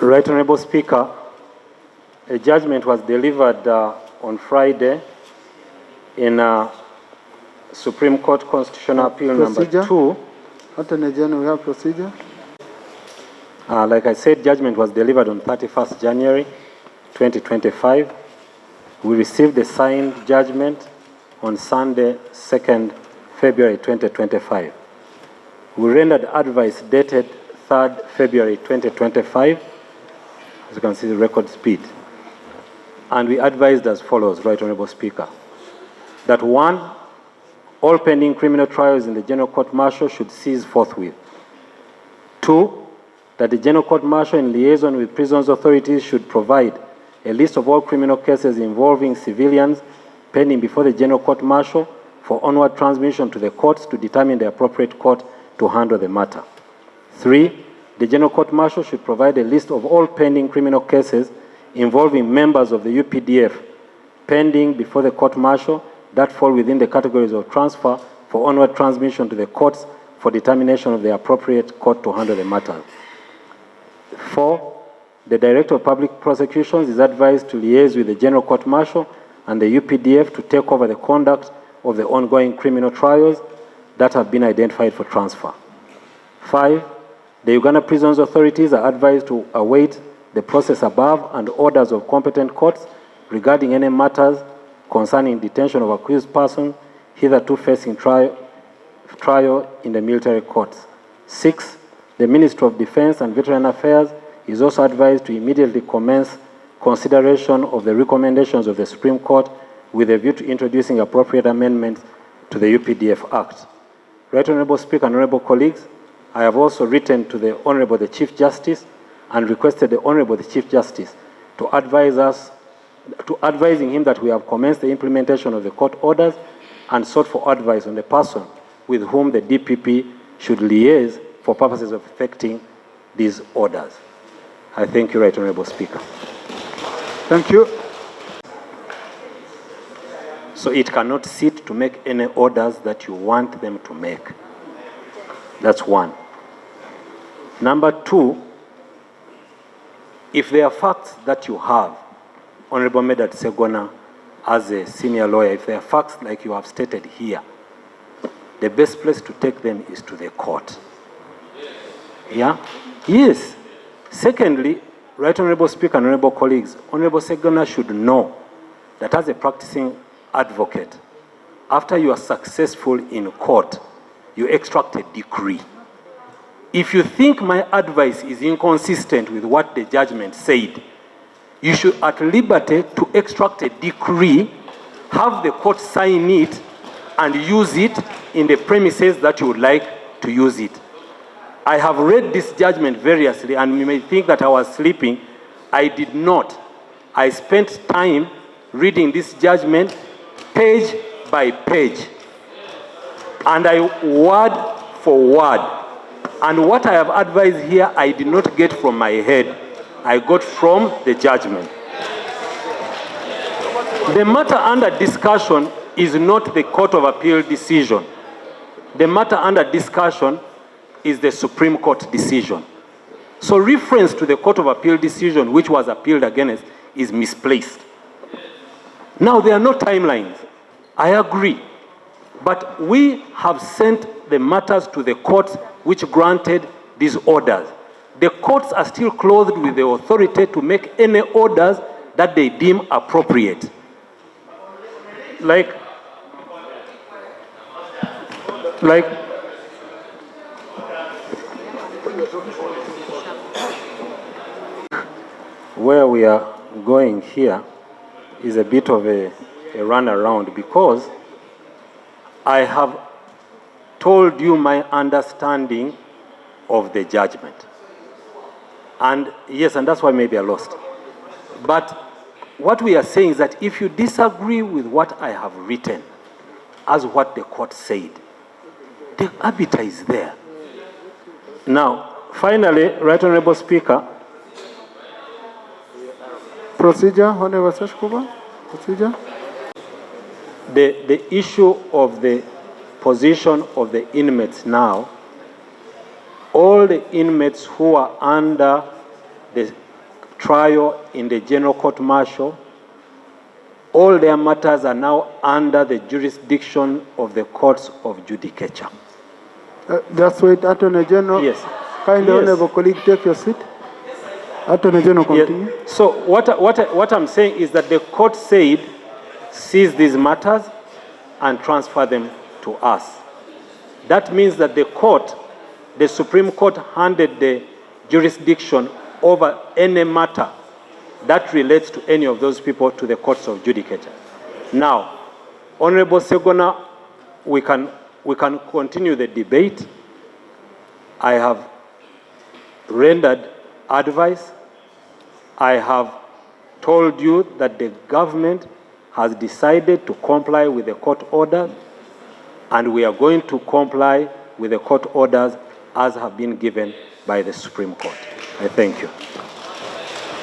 Right Honorable Speaker, a judgment was delivered on Friday in Supreme Court Constitutional Appeal Procedure. number 2. Attorney General, we have procedure. Like I said, judgment was delivered on 31st January 2025. We received the signed judgment on Sunday, 2nd February 2025. We rendered advice dated 3rd February 2025. As you can see, the record speed. And we advised as follows, Right Honorable Speaker, that 1, all pending criminal trials in the General Court Martial should cease forthwith. 2, that the General Court Martial in liaison with prisons authorities should provide a list of all criminal cases involving civilians pending before the General Court Martial for onward transmission to the courts to determine the appropriate court to handle the matter. 3, the General Court Martial should provide a list of all pending criminal cases involving members of the UPDF pending before the court martial that fall within the categories of transfer for onward transmission to the courts for determination of the appropriate court to handle the matter. 4, the Director of Public Prosecutions is advised to liaise with the General Court Martial and the UPDF to take over the conduct of the ongoing criminal trials that have been identified for transfer. 5, the Uganda Prisons Authorities are advised to await the process above and orders of competent courts regarding any matters concerning detention of accused persons hitherto facing trial in the military courts. 6, the Ministry of Defense and Veteran Affairs is also advised to immediately commence consideration of the recommendations of the Supreme Court with a view to introducing appropriate amendments to the UPDF Act. Right Honorable Speaker and Honorable colleagues, I have also written to the Honorable the Chief Justice and requested the Honorable the Chief Justice to advising him that we have commenced the implementation of the court orders and sought for advice on the person with whom the DPP should liaise for purposes of effecting these orders. I thank you, Right Honorable Speaker. Thank you. So it cannot sit to make any orders that you want them to make. That's 1. Number 2, if there are facts that you have, Honorable Medard Segona, as a senior lawyer, if there are facts like you have stated here, the best place to take them is to the court. Yeah? Yes. Secondly, Right Honorable Speaker and Honorable colleagues, Honorable Segona should know that as a practicing advocate, after you are successful in court, you extract a decree. If you think my advice is inconsistent with what the judgment said, you should at liberty to extract a decree, have the court sign it, and use it in the premises that you would like to use it. I have read this judgment variously, and you may think that I was sleeping. I did not. I spent time reading this judgment page by page, and I word for word. And what I have advised here, I did not get from my head. I got from the judgment. The matter under discussion is not the Court of Appeal decision. The matter under discussion is the Supreme Court decision. So reference to the Court of Appeal decision, which was appealed against, is misplaced. Now, there are no timelines. I agree. But we have sent the matters to the courts which granted these orders. The courts are still clothed with the authority to make any orders that they deem appropriate. Like where we are going here is a bit of a runaround, because I have told you my understanding of the judgment. And yes, and that's why maybe I lost. But what we are saying is that if you disagree with what I have written as what the court said, the arbiter is there. Now, finally, Right Honorable Speaker. Procedure, Honorable Seshkuba. Procedure. The issue of the position of the inmates now, all the inmates who are under the trial in the General Court Martial, all their matters are now under the jurisdiction of the courts of judicature. Just wait, Attorney General. Yes. Kindly, Yes. honorable colleague, take your seat. Attorney General, continue. Yeah. So what I'm saying is that the court said seize these matters and transfer them to us. That means that the Supreme Court handed the jurisdiction over any matter that relates to any of those people to the courts of judicature. Now, Honorable Segona, we can continue the debate. I have rendered advice. I have told you that the government has decided to comply with the court order, and we are going to comply with the court orders as have been given by the Supreme Court. I thank you.